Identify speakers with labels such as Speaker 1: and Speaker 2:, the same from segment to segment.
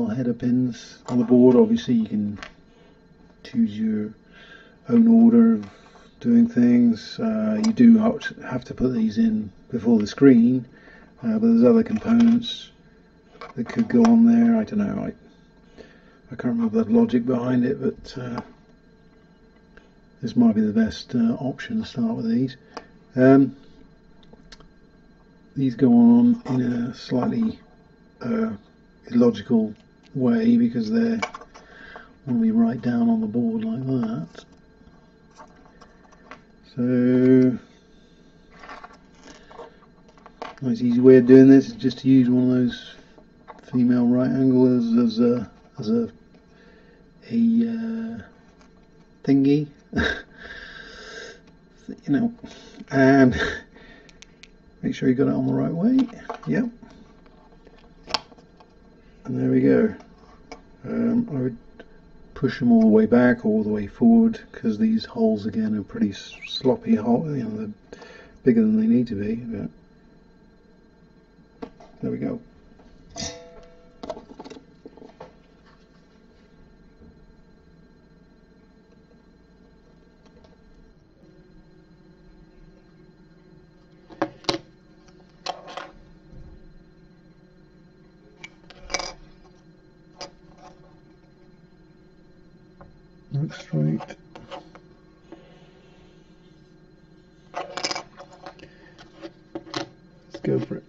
Speaker 1: female header pins on the board. Obviously you can choose your own order of doing things. You do have to put these in before the screen, but there's other components that could go on there. I don't know, I can't remember the logic behind it, but this might be the best option to start with these. These go on in a slightly illogical way because they're normally right down on the board like that. So, nice easy way of doing this is just to use one of those female right angles as a thingy, you know, and make sure you got it on the right way. Yep. And there we go. I would push them all the way back, all the way forward, because these holes again are pretty sloppy hole. You know, they're bigger than they need to be. But there we go. Look straight. Let's go for it.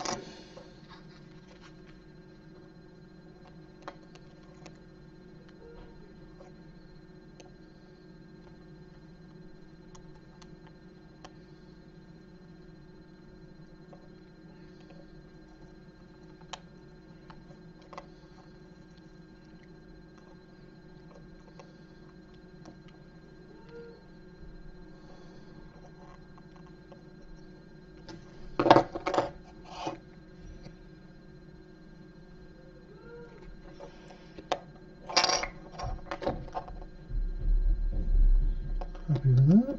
Speaker 1: Happy with that.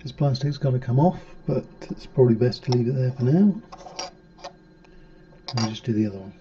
Speaker 1: This plastic's got to come off, but it's probably best to leave it there for now. And just do the other one.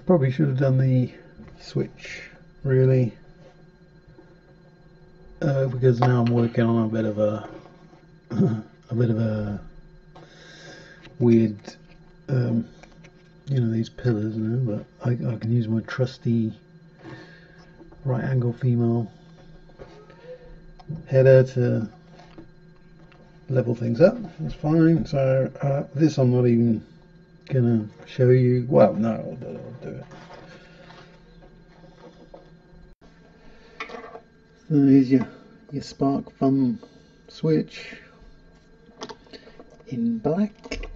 Speaker 1: Probably should have done the switch really, because now I'm working on a bit of a weird, you know, these pillars now. But I can use my trusty right angle female header to level things up. That's fine. So this I'm not even gonna show you. Well, no, I'll do it. So here's your spark thumb switch in black.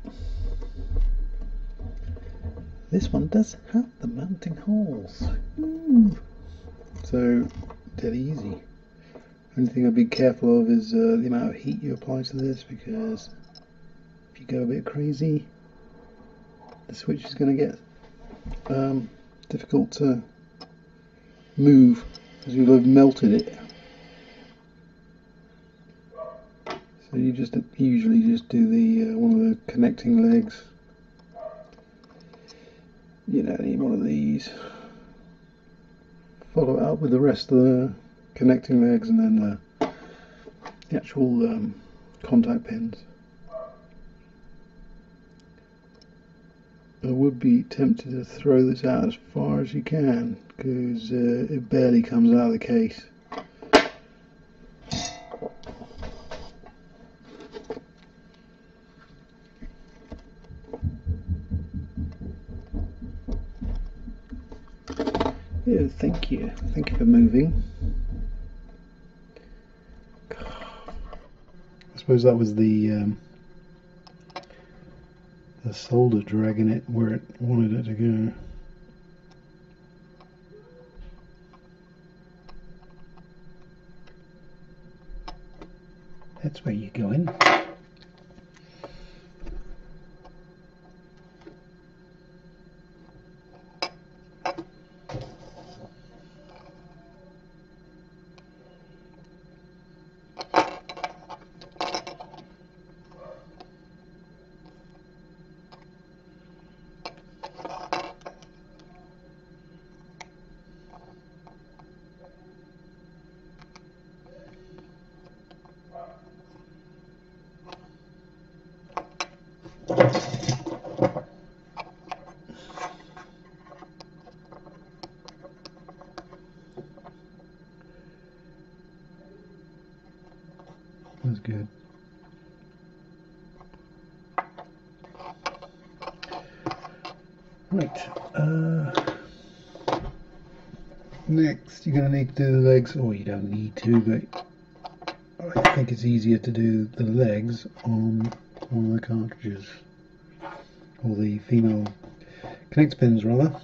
Speaker 1: This one does have the mounting holes. Ooh. So dead easy. Only thing I'd be careful of is the amount of heat you apply to this, because if you go a bit crazy, the switch is going to get difficult to move because you'll have melted it. So you just usually just do the one of the connecting legs. You don't need one of these. Follow it up with the rest of the connecting legs and then the actual contact pins. I would be tempted to throw this out as far as you can, because it barely comes out of the case. Yeah, thank you for moving. I suppose that was the solder dragging it where it wanted it to go. That's where you're going. That's good. Right. Next, you're going to need to do the legs, or you don't need to, but I think it's easier to do the legs on one of the cartridges, or the female connect pins rather.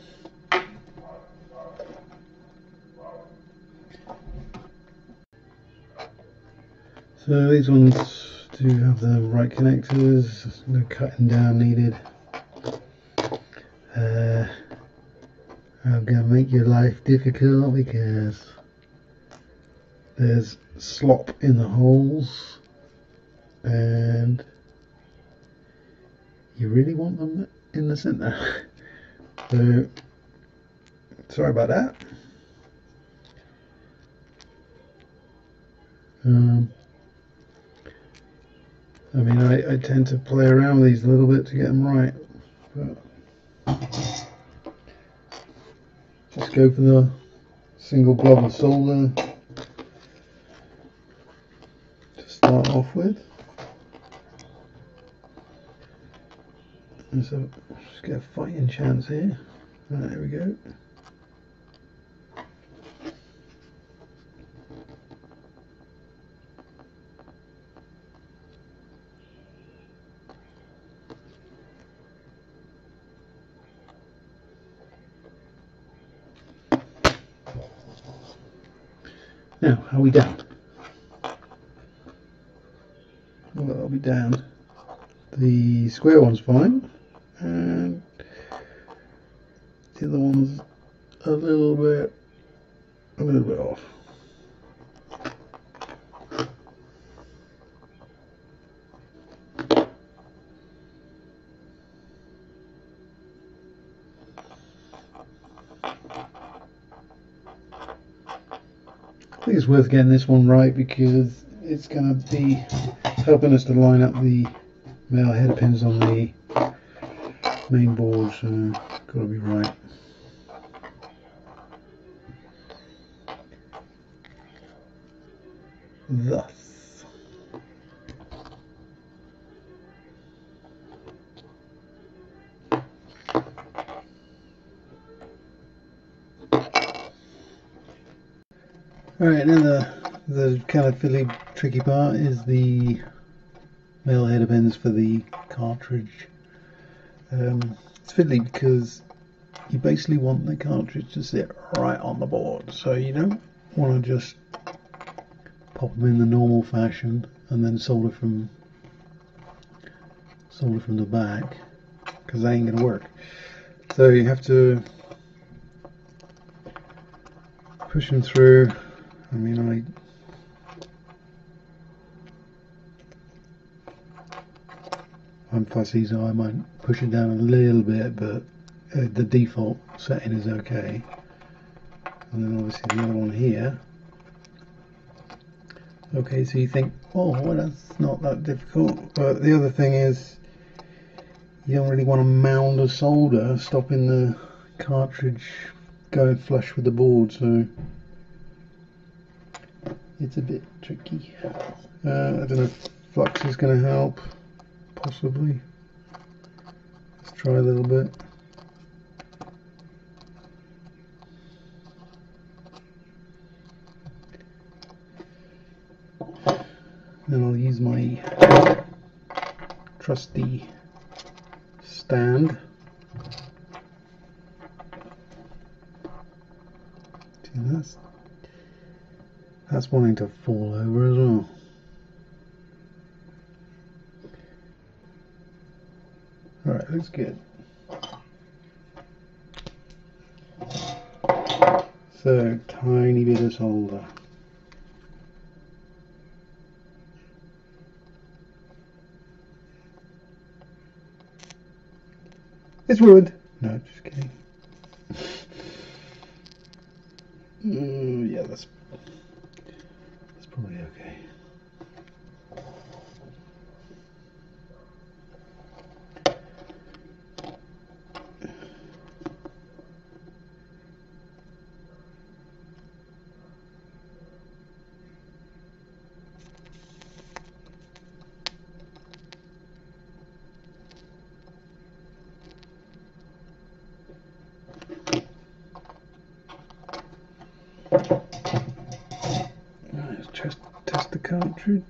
Speaker 1: So these ones do have the right connectors, no cutting down needed. I'm going to make your life difficult because there's slop in the holes and you really want them in the center. So sorry about that. I mean, I tend to play around with these a little bit to get them right, but just go for the single blob of solder to start off with. And so just get a fighting chance here. Right, there we go. Now, are we down? Well, I'll be down. The square one's fine, and the other one's a little bit off. I think it's worth getting this one right because it's going to be helping us to line up the male header pins on the main board, so got to be right. Thus. Alright, now the kind of fiddly tricky part is the male header pins for the cartridge. It's fiddly because you basically want the cartridge to sit right on the board, so you don't want to just pop them in the normal fashion and then solder from the back, because that ain't gonna work. So you have to push them through. I mean, I'm fussy, so I might push it down a little bit, but the default setting is okay. And then obviously the other one here. Okay, so you think, oh, well, that's not that difficult. But the other thing is, you don't really want a mound of solder stopping the cartridge going flush with the board, so it's a bit tricky. I don't know if flux is going to help, possibly. Let's try a little bit. Then I'll use my trusty stand. See, that's wanting to fall over as well. Alright, looks good. So, tiny bit of solder. It's ruined. No, just kidding. Yeah, that's probably okay. Let's test the cartridge.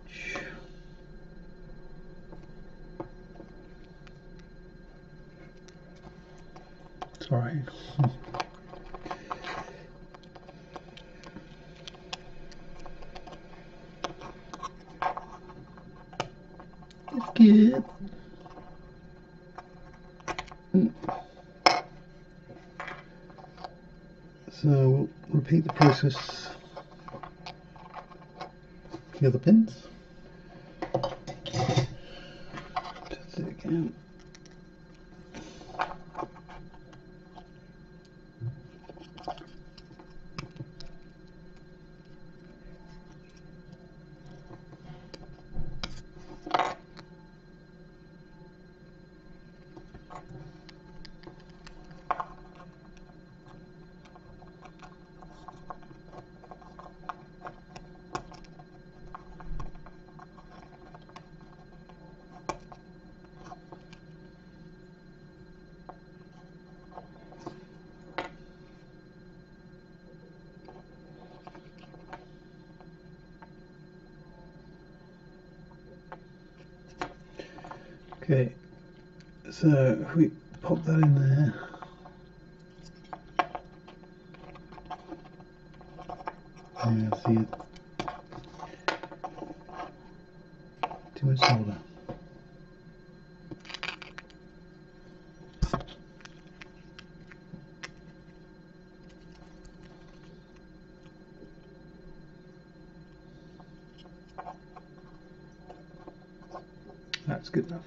Speaker 1: Sorry. It's good. So we'll repeat the process. The other pins. Test it again. Okay, so if we pop that in there, and see it. Too much solder. That's good enough.